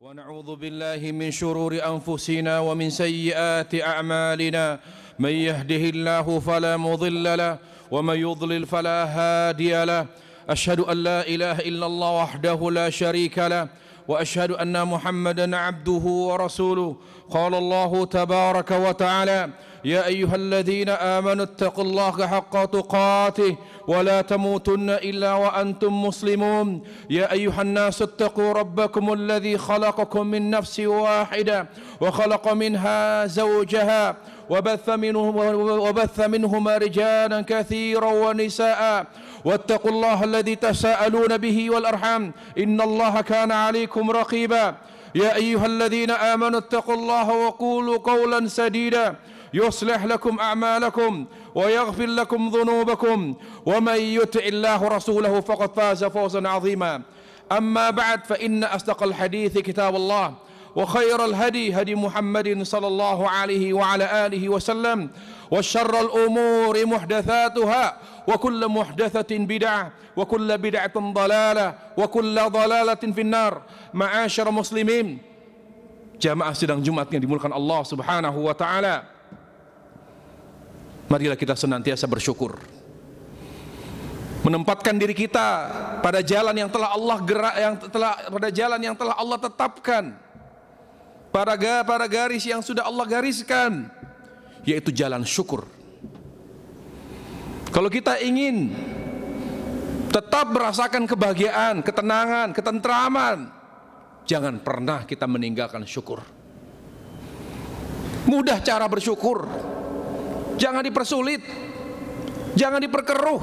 ونعوذ بالله من شرور أنفسنا ومن سيئات أعمالنا من يهده الله فلا مضل له ومن يضلل فلا هادي له أشهد أن لا إله إلا الله وحده لا شريك له وأشهد أن محمدا عبده ورسوله قال الله تبارك وتعالى يا أيها الذين آمنوا اتقوا الله حق تقاته ولا تموتن إلا وأنتم مسلمون يا أيها الناس اتقوا ربكم الذي خلقكم من نفس واحدة وخلق منها زوجها وبث منهما رجالا كثيرا ونساء واتقوا الله الذي تساءلون به والأرحام إن الله كان عليكم رقيبا يا أيها الذين آمنوا اتقوا الله وقولوا قولا سديدا يصلح لكم أعمالكم ويغفر لكم ذنوبكم ومن يطع الله ورسوله فقد فاز فوزا عظيما أما بعد فإن أصدق الحديث كتاب الله وخير الهدي هدي محمد صلى الله عليه وعلى آله وسلم وشر الأمور محدثاتها وكل محدثة بدعة وكل بدعة ضلالة وكل ضلالة في النار معاشر muslimin jamaah sidang Jumat yang dimuliakan Allah Subhanahu wa taala. Marilah kita senantiasa bersyukur, menempatkan diri kita pada jalan yang telah Allah Allah tetapkan, pada garis yang sudah Allah gariskan, yaitu jalan syukur. Kalau kita ingin tetap merasakan kebahagiaan, ketenangan, ketentraman, jangan pernah kita meninggalkan syukur. Mudah cara bersyukur, jangan dipersulit, jangan diperkeruh.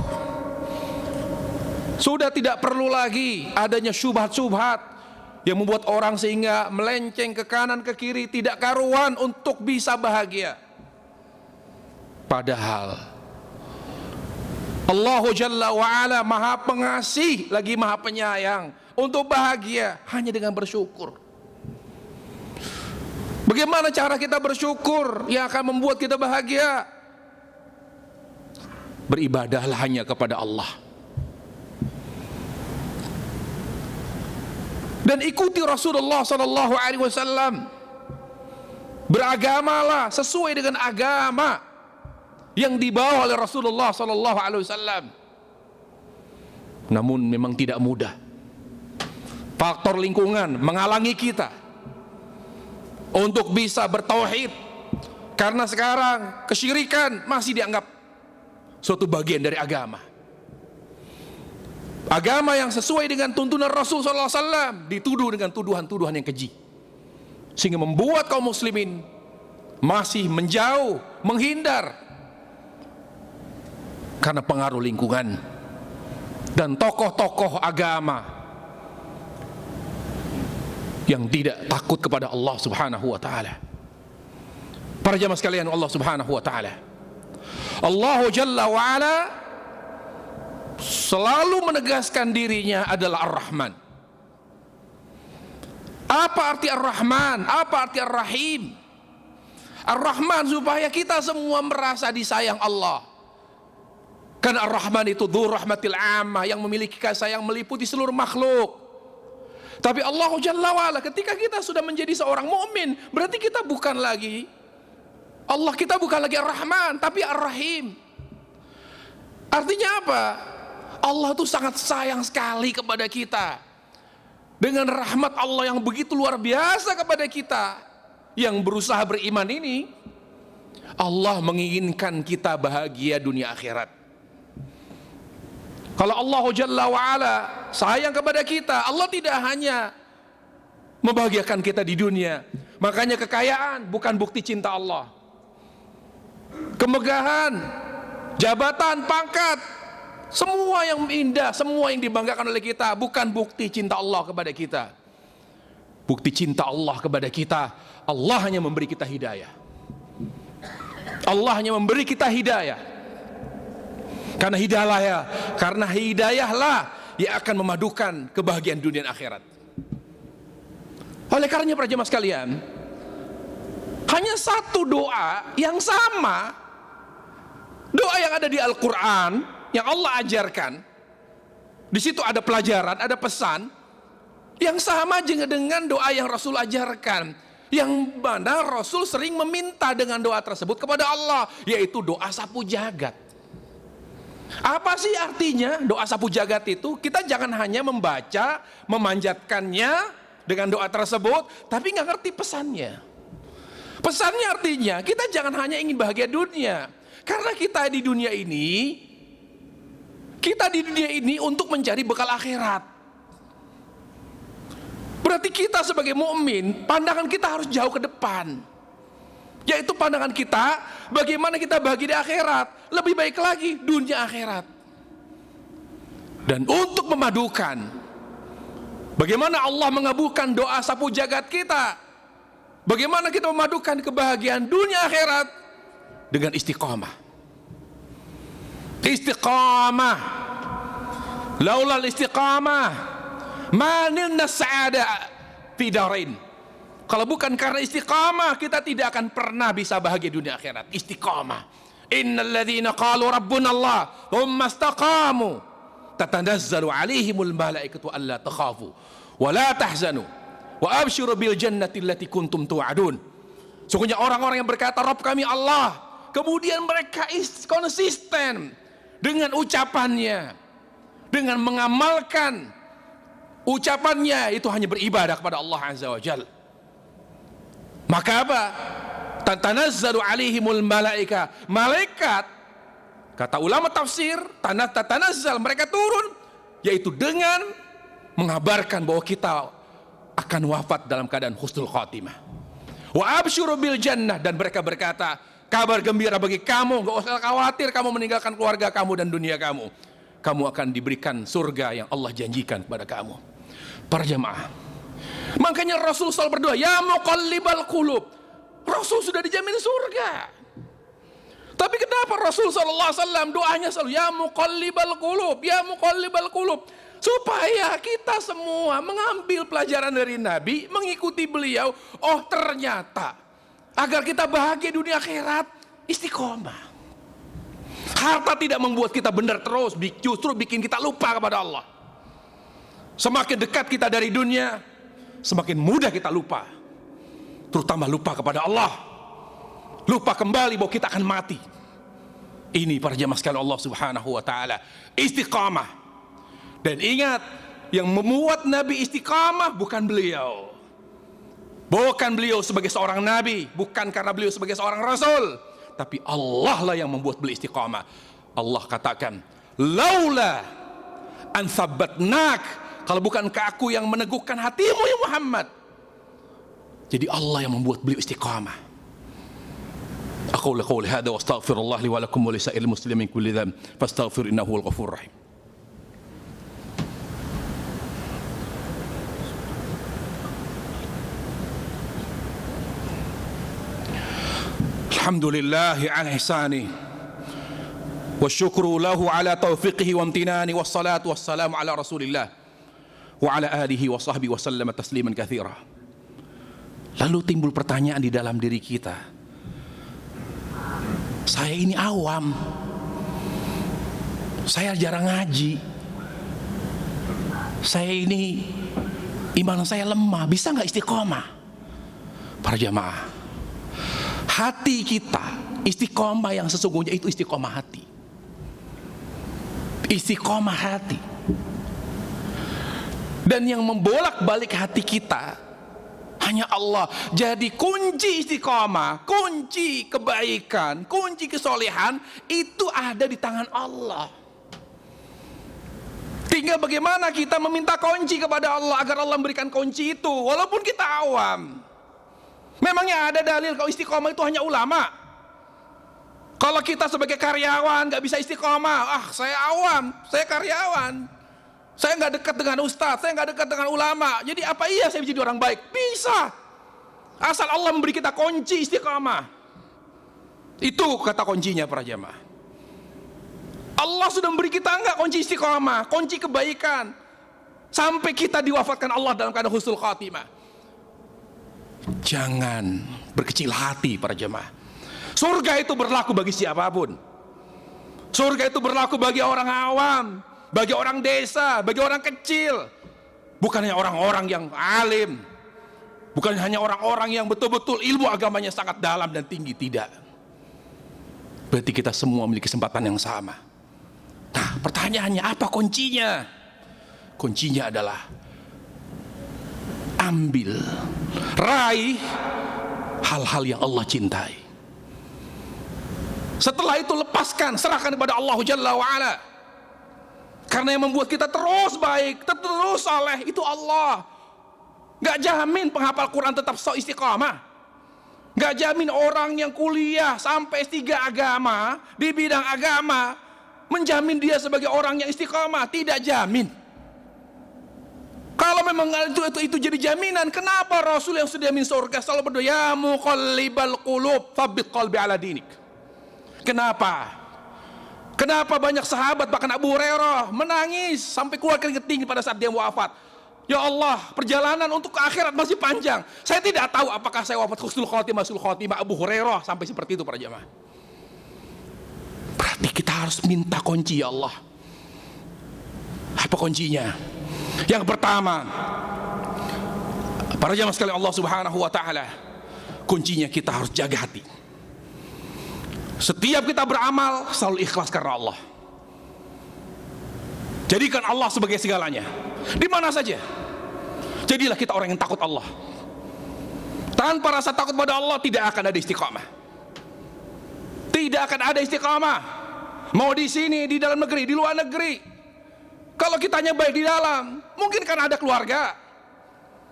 Sudah tidak perlu lagi adanya syubhat-syubhat yang membuat orang sehingga melenceng ke kanan ke kiri, tidak karuan untuk bisa bahagia. Padahal Allah Jalla wa'ala maha pengasih lagi maha penyayang. Untuk bahagia hanya dengan bersyukur. Bagaimana cara kita bersyukur yang akan membuat kita bahagia? Beribadahlah hanya kepada Allah, dan ikuti Rasulullah sallallahu alaihi wasallam. Beragamalah sesuai dengan agama yang dibawa oleh Rasulullah sallallahu alaihi wasallam. Namun memang tidak mudah. Faktor lingkungan menghalangi kita untuk bisa bertauhid, karena sekarang kesyirikan masih dianggap suatu bagian dari agama. Agama yang sesuai dengan tuntunan Rasul sallallahu alaihi wasallam dituduh dengan tuduhan-tuduhan yang keji, sehingga membuat kaum muslimin masih menjauh, menghindar karena pengaruh lingkungan dan tokoh-tokoh agama yang tidak takut kepada Allah Subhanahu wa taala. Para jamaah sekalian Allah Subhanahu wa taala, Allah Jalla wa ala selalu menegaskan dirinya adalah Ar-Rahman. Apa arti Ar-Rahman? Apa arti Ar-Rahim? Ar-Rahman supaya kita semua merasa disayang Allah. Karena Ar-Rahman itu dzur rahmatil ammah, yang memiliki kasih yang meliputi seluruh makhluk. Tapi Allah Jalla wa'ala ketika kita sudah menjadi seorang mukmin, berarti kita bukan lagi kita bukan lagi Ar-Rahman, tapi Ar-Rahim. Artinya apa? Allah itu sangat sayang sekali kepada kita. Dengan rahmat Allah yang begitu luar biasa kepada kita yang berusaha beriman ini, Allah menginginkan kita bahagia dunia akhirat. Kalau Allah Jalla wa'ala sayang kepada kita, Allah tidak hanya membahagiakan kita di dunia. Makanya kekayaan bukan bukti cinta Allah. Kemegahan, jabatan, pangkat, semua yang indah, semua yang dibanggakan oleh kita bukan bukti cinta Allah kepada kita. Bukti cinta Allah kepada kita, Allah hanya memberi kita hidayah. Allah hanya memberi kita hidayah. Karena hidayahlah yang akan memadukan kebahagiaan dunia dan akhirat. Oleh karenanya para jemaah sekalian, hanya satu doa yang sama, doa yang ada di Al-Quran yang Allah ajarkan. Di situ ada pelajaran, ada pesan Yang sama dengan doa yang Rasul ajarkan, yang mana Rasul sering meminta dengan doa tersebut kepada Allah, yaitu doa sapu jagat. Apa sih artinya doa sapu jagat itu? Kita jangan hanya membaca, memanjatkannya dengan doa tersebut, tapi nggak ngerti pesannya. Pesannya artinya kita jangan hanya ingin bahagia dunia, karena kita di dunia ini untuk mencari bekal akhirat. Berarti kita sebagai mukmin, pandangan kita harus jauh ke depan, yaitu pandangan kita bagaimana kita bahagia di akhirat, lebih baik lagi dunia akhirat. Dan untuk memadukan bagaimana Allah mengabulkan doa sapu jagat kita, bagaimana kita memadukan kebahagiaan dunia akhirat dengan istiqamah. Istiqamah, laulal istiqamah manilna sa'ada fi darain. Kalau bukan karena istiqamah, kita tidak akan pernah bisa bahagia dunia akhirat. Istiqamah. Innal ladzina qalu rabbuna Allah thumma istaqamu tatanazzalu alaihimul malaikatu alla takhafu wa la tahzanu wa abshiru bil jannati allati kuntum tu'adun. Sungguhnya orang-orang yang berkata Rabb kami Allah, kemudian mereka konsisten dengan ucapannya, dengan mengamalkan ucapannya itu hanya beribadah kepada Allah Azza wa Jalla. Maka apa? Tatanazzalu alaihimul malaika. Malaikat, kata ulama tafsir, tatanazzal, mereka turun, yaitu dengan mengabarkan bahwa kita akan wafat dalam keadaan husnul khatimah. Wa absyiru bil jannah, dan mereka berkata, kabar gembira bagi kamu, enggak usah khawatir kamu meninggalkan keluarga kamu dan dunia kamu. Kamu akan diberikan surga yang Allah janjikan kepada kamu. Para jamaah, makanya Rasul selalu berdoa, ya muqallibal qulub. Rasul sudah dijamin surga. Tapi kenapa Rasul SAW doanya selalu ya muqallibal qulub, ya muqallibal qulub? Supaya kita semua mengambil pelajaran dari Nabi, mengikuti beliau. Oh ternyata agar kita bahagia dunia akhirat, istiqomah. Harta tidak membuat kita benar terus, justru bikin kita lupa kepada Allah. Semakin dekat kita dari dunia, semakin mudah kita lupa, terutama lupa kepada Allah, lupa kembali bahwa kita akan mati. Ini para jamaah sekalian Allah Subhanahu wa taala, istiqamah. Dan ingat, yang memuat Nabi istiqamah bukan beliau. Bukan beliau sebagai seorang nabi, bukan karena beliau sebagai seorang rasul, tapi Allah lah yang membuat beliau istiqamah. Allah katakan, laula an thabbatnak, kalau bukankah aku yang meneguhkan hatimu ya Muhammad. Jadi Allah yang membuat beliau istiqamah. Aqulu qouli hadza wa astaghfirullah li wa lakum wa lisa'il muslimin kulli dzamb fastaghfir innahu huwal ghafurur rahim. Alhamdulillahi ala ihsani wa syukru lahu ala taufiqihi wa amtinani wa salatu wassalamu ala rasulillah wa ala alihi wa sahbihi wa sallama tasliman katsira. Lalu timbul pertanyaan di dalam diri kita, saya ini awam, saya jarang ngaji, saya ini iman saya lemah, bisa nggak istiqomah? Para jamaah, hati kita istiqomah yang sesungguhnya itu istiqomah hati. Istiqomah hati. Dan yang membolak-balik hati kita hanya Allah. Jadi kunci istiqomah, kunci kebaikan, kunci kesolehan itu ada di tangan Allah. Tinggal bagaimana kita meminta kunci kepada Allah agar Allah memberikan kunci itu, walaupun kita awam. Memangnya ada dalil kalau istiqomah itu hanya ulama? Kalau kita sebagai karyawan gak bisa istiqomah, saya awam, saya karyawan, saya nggak dekat dengan ustadz, saya nggak dekat dengan ulama, jadi apa iya saya menjadi orang baik? Bisa, asal Allah memberi kita kunci istiqamah. Itu kata kuncinya para jamaah. Allah sudah memberi kita enggak kunci istiqamah, kunci kebaikan, sampai kita diwafatkan Allah dalam keadaan husnul khatimah. Jangan berkecil hati para jamaah. Surga itu berlaku bagi siapapun. Surga itu berlaku bagi orang awam, bagi orang desa, bagi orang kecil, Bukan hanya orang-orang yang alim, bukan hanya orang-orang yang betul-betul ilmu agamanya sangat dalam dan tinggi, tidak. Berarti kita semua memiliki kesempatan yang sama. Nah, pertanyaannya apa kuncinya? Kuncinya adalah ambil, raih hal-hal yang Allah cintai. Setelah itu lepaskan, serahkan kepada Allah Jalla wa'ala. Karena yang membuat kita terus baik, terus saleh itu Allah. Gak jamin penghafal Quran tetap istiqamah. Gak jamin orang yang kuliah sampai S3 agama di bidang agama menjamin dia sebagai orang yang istiqamah. Tidak jamin. Kalau memang itu jadi jaminan, kenapa Rasul yang sudah min surga selalu berdoa, ya muqallibal qulub tsabbit qalbi ala dinik? Kenapa? Kenapa banyak sahabat, bahkan Abu Hurairah menangis sampai keluar keringat dingin pada saat dia wafat? Ya Allah, perjalanan untuk ke akhirat masih panjang. Saya tidak tahu apakah saya wafat husnul khotimah, sul khotimah. Abu Hurairah sampai seperti itu para jamaah. Berarti kita harus minta kunci, ya Allah. Apa kuncinya? Yang pertama, para jamaah sekalian Allah Subhanahu wa taala, kuncinya kita harus jaga hati. Setiap kita beramal selalu ikhlas karena Allah. Jadikan Allah sebagai segalanya. Di mana saja. Jadilah kita orang yang takut Allah. Tanpa rasa takut pada Allah tidak akan ada istiqamah. Tidak akan ada istiqamah. Mau di sini, di dalam negeri, di luar negeri. Kalau kitanya baik di dalam, mungkin kan ada keluarga.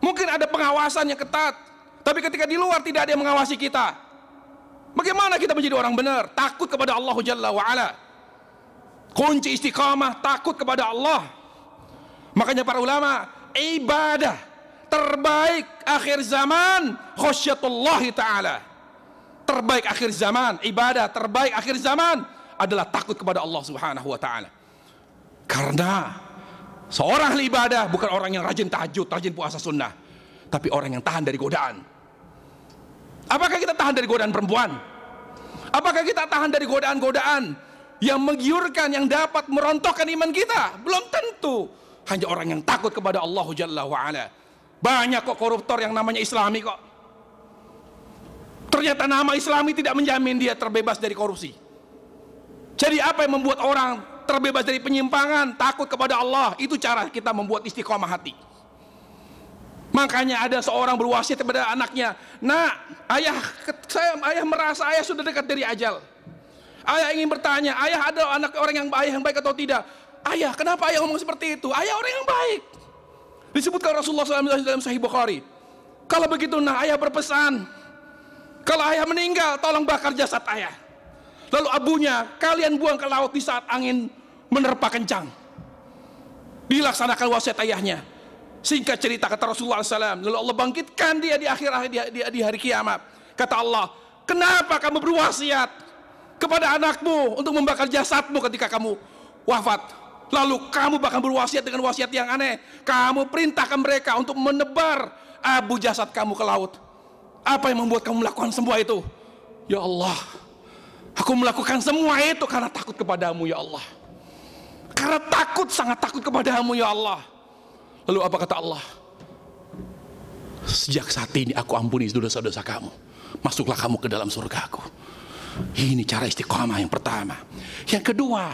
Mungkin ada pengawasan yang ketat. Tapi ketika di luar tidak ada yang mengawasi kita. Bagaimana kita menjadi orang benar? Takut kepada Allah Jalla wa'ala. Kunci istiqamah, takut kepada Allah. Makanya para ulama, ibadah terbaik akhir zaman khasyatullahi ta'ala. Terbaik akhir zaman, ibadah terbaik akhir zaman adalah takut kepada Allah Subhanahu wa ta'ala. Karena seorang ahli ibadah bukan orang yang rajin tahajud, rajin puasa sunnah, tapi orang yang tahan dari godaan. Apakah kita tahan dari godaan perempuan? Apakah kita tahan dari godaan-godaan yang menggiurkan, yang dapat merontokkan iman kita? Belum tentu. Hanya orang yang takut kepada Allah Jalla wa'ala. Banyak kok koruptor yang namanya Islami kok. Ternyata nama Islami tidak menjamin dia terbebas dari korupsi. Jadi apa yang membuat orang terbebas dari penyimpangan? Takut kepada Allah. Itu cara kita membuat istiqomah hati. Makanya ada seorang berwasiat kepada anaknya, nak, ayah merasa ayah sudah dekat dari ajal. Ayah ingin bertanya, ayah ada anak orang yang ayah yang baik atau tidak? Ayah, kenapa ayah ngomong seperti itu? Ayah orang yang baik. Disebutkan Rasulullah SAW dalam Sahih Bukhari. Kalau begitu, nah ayah berpesan, kalau ayah meninggal, tolong bakar jasad ayah. Lalu abunya, kalian buang ke laut di saat angin menerpa kencang. Dilaksanakan wasiat ayahnya. Singkat cerita kata Rasulullah SAW, lalu Allah bangkitkan dia di di hari kiamat. Kata Allah, kenapa kamu berwasiat kepada anakmu untuk membakar jasadmu ketika kamu wafat? Lalu kamu bahkan berwasiat dengan wasiat yang aneh. Kamu perintahkan mereka untuk menebar abu jasad kamu ke laut. Apa yang membuat kamu melakukan semua itu? Ya Allah, aku melakukan semua itu karena takut kepadamu ya Allah. Karena takut, sangat takut kepadamu ya Allah. Lalu apa kata Allah? Sejak saat ini aku ampuni dosa-dosa kamu. Masuklah kamu ke dalam surgaku. Ini cara istiqamah yang pertama. Yang kedua,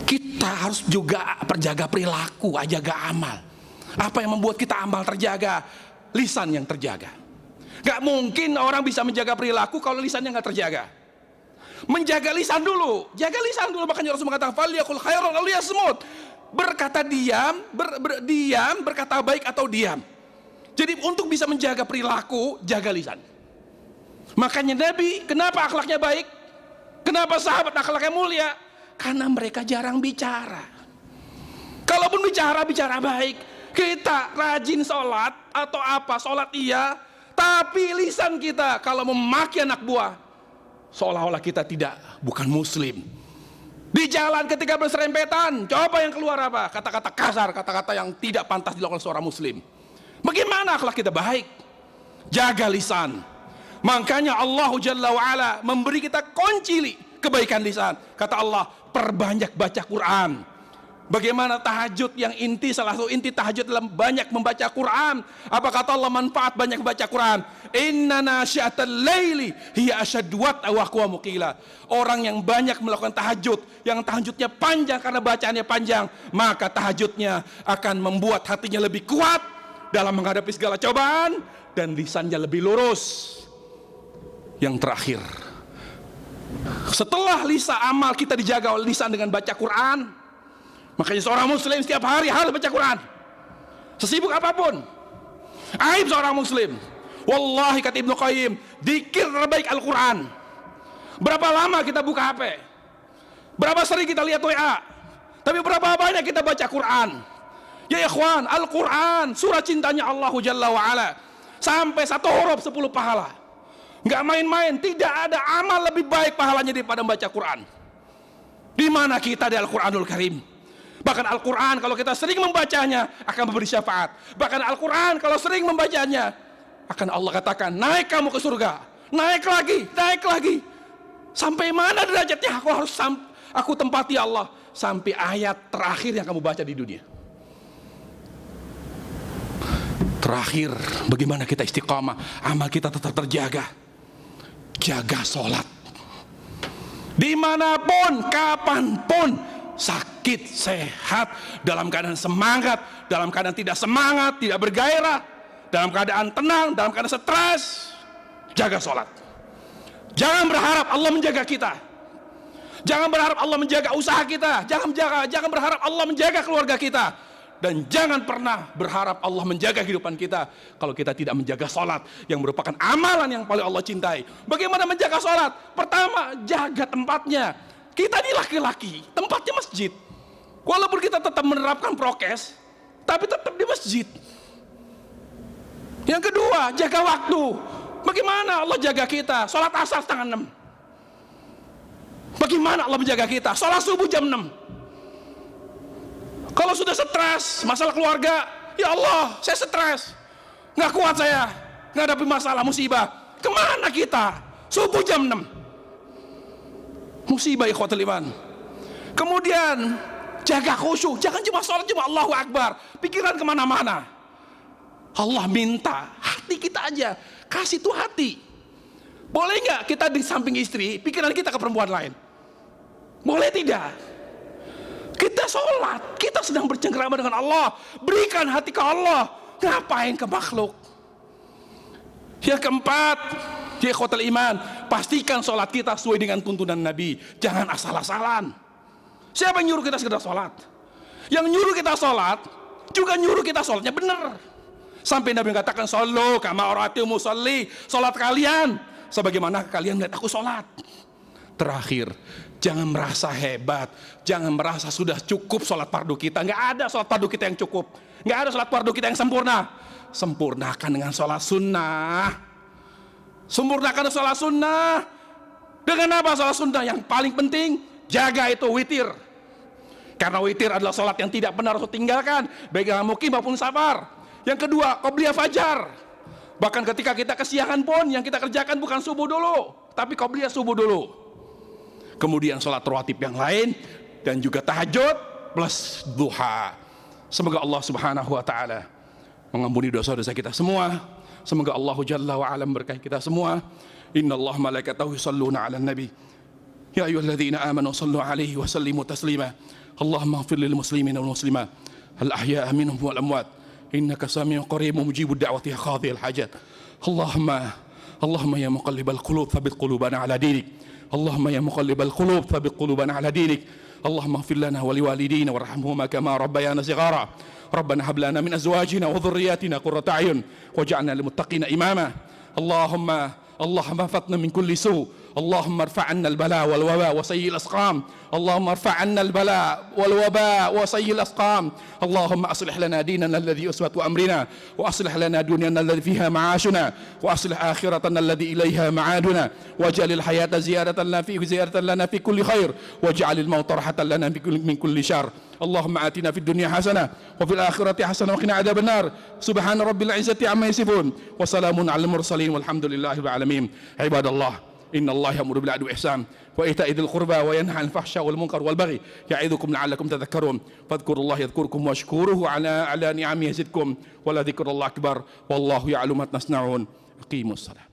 kita harus juga perjaga perilaku, jaga amal. Apa yang membuat kita amal terjaga? Lisan yang terjaga. Gak mungkin orang bisa menjaga perilaku kalau lisannya gak terjaga. Menjaga lisan dulu, jaga lisan dulu. Makanya Rasul mengatakan, "Falyaqul khairan aw liyasmut." Berkata diam, diam, berkata baik atau diam. Jadi untuk bisa menjaga perilaku, jaga lisan. Makanya Nabi, kenapa akhlaknya baik? Kenapa sahabat akhlaknya mulia? Karena mereka jarang bicara. Kalaupun bicara, bicara baik. Kita rajin sholat atau apa, sholat iya, tapi lisan kita kalau memaki anak buah, seolah-olah kita bukan muslim. Di jalan ketika berserempetan, coba yang keluar apa? Kata-kata kasar, kata-kata yang tidak pantas dilakukan seorang muslim. Bagaimana akhlak kita baik? Jaga lisan. Makanya Allah Jalla wa'ala memberi kita kunci kebaikan lisan. Kata Allah, perbanyak baca Quran. Bagaimana tahajud yang inti, salah satu inti tahajud dalam banyak membaca Quran. Apa kata Allah manfaat banyak membaca Quran? Inna nasyiatal laili hiya asyaddu wat'an wa aqwamu qila. Orang yang banyak melakukan tahajud, yang tahajudnya panjang karena bacaannya panjang, maka tahajudnya akan membuat hatinya lebih kuat dalam menghadapi segala cobaan dan lisannya lebih lurus. Yang terakhir, setelah lisan amal kita dijaga oleh lisan dengan baca Quran, makanya seorang muslim setiap hari harus baca Quran. Sesibuk apapun. Aib seorang muslim. Wallahi kata Ibnu Qayyim, dzikir terbaik Al-Quran. Berapa lama kita buka HP? Berapa sering kita lihat WA? Tapi berapa banyak kita baca Quran? Ya ikhwan, Al-Quran, surah cintanya Allah Jalla wa'ala. Sampai 1 huruf 10 pahala. Nggak main-main, tidak ada amal lebih baik pahalanya daripada membaca Quran. Di mana kita di Al-Quranul Karim? Bahkan Al-Quran kalau kita sering membacanya akan memberi syafaat. Bahkan Al-Quran kalau sering membacanya akan Allah katakan, naik kamu ke surga, naik lagi. Sampai mana derajatnya aku tempati Allah? Sampai ayat terakhir yang kamu baca di dunia. Terakhir, bagaimana kita istiqamah, amal kita tetap terjaga. Jaga sholat. Dimanapun, kapanpun, sakit, sehat, dalam keadaan semangat, dalam keadaan tidak semangat, tidak bergairah, dalam keadaan tenang, dalam keadaan stres, jaga sholat. Jangan berharap Allah menjaga kita. Jangan berharap Allah menjaga usaha kita. Jangan berharap Allah menjaga keluarga kita. Dan jangan pernah berharap Allah menjaga kehidupan kita kalau kita tidak menjaga sholat yang merupakan amalan yang paling Allah cintai. Bagaimana menjaga sholat? Pertama, jaga tempatnya. Kita ini laki-laki, tempatnya masjid. Walaupun kita tetap menerapkan prokes, tapi tetap di masjid. Yang kedua, jaga waktu. Bagaimana Allah jaga kita? Sholat asar 5:30. Bagaimana Allah menjaga kita? Sholat subuh jam 6. Kalau sudah stres, masalah keluarga, ya Allah, saya stres, nggak kuat saya, ngadapin masalah musibah. Kemana kita? Subuh jam 6. Musibah ikhwatul iman. Kemudian jaga khusyuk, jangan cuma sholat cuma Allahu Akbar, pikiran kemana-mana. Allah minta hati kita aja, kasih tuh hati. Boleh nggak kita di samping istri, pikiran kita ke perempuan lain? Boleh tidak? Kita sholat, kita sedang bercengkrama dengan Allah. Berikan hati ke Allah. Ngapain ke makhluk? Yang keempat, ya ikhwatul iman, pastikan sholat kita sesuai dengan tuntunan Nabi. Jangan asal-asalan. Siapa yang nyuruh kita sekedar sholat? Yang nyuruh kita sholat juga nyuruh kita sholatnya benar. Sampai Nabi mengatakan, "Shallu kama ra'aytumuni usolli." Sholat kalian sebagaimana kalian lihat aku sholat. Terakhir, jangan merasa hebat, jangan merasa sudah cukup sholat fardu kita. Nggak ada sholat fardu kita yang cukup, nggak ada sholat fardu kita yang sempurna. Sempurnakan dengan sholat sunnah. Sempurnakan sholat sunnah. Dengan apa sholat sunnah? Yang paling penting, jaga itu witir. Karena witir adalah sholat yang tidak pernah Rasul tinggalkan, baik dalam mukim maupun safar. Yang kedua, qobliyah fajar. Bahkan ketika kita kesiangan pun, yang kita kerjakan bukan subuh dulu, tapi qobliyah subuh dulu. Kemudian sholat rawatib yang lain, dan juga tahajud plus duha. Semoga Allah subhanahu wa ta'ala mengampuni dosa-dosa kita semua. Semoga Allah jalla wa ala memberkahi kita semua. Inna Allah malaikatahu yusalluna ala nabi. Ya ayyuhalladzina amanu sallu alaihi wa sallimu taslima. Allahumma ighfir lil muslimina wal muslimat al ahya'a minhum wal amwat. Innaka sami'un qaribun mujibud da'wati ya qadhiyal hajat. Allahumma ya muqallibal qulub tsabbit qulubana ala dinik. اللهم يا مقلب القلوب ثبت قلوبنا على دينك اللهم اغفر لنا ولوالدينا وارحمهما كما ربيانا صغارا ربنا هب لنا من ازواجنا وذرياتنا قرة اعين واجعلنا للمتقين اماما اللهم احفظنا من كل سوء اللهم ارفع عنا البلاء والوباء وسيء الاسقام اللهم ارفع عنا البلاء والوباء وسيء الاسقام اللهم اصلح لنا ديننا الذي اسوة امرنا واصلح لنا دنيانا الذي فيها معاشنا واصلح اخرتنا الذي اليها معادنا واجعل الحياة زيادة لنا في كل خير واجعل الموت راحة لنا من كل شر اللهم آتنا في الدنيا حسنة وفي الآخرة حسنة وقنا عذاب النار سبحان رب العزة عما يصفون وسلام على المرسلين والحمد لله رب العالمين عباد الله إن الله يأمر بالعدل والإحسان وإيتاء ذي القربى وينهى عن الفحشاء والمنكر والبغي يعظكم لعلكم تذكرون فاذكروا الله يذكركم واشكروه على نعمه يزدكم ولذكر الله أكبر والله يعلم ما تصنعون. أقيموا الصلاة.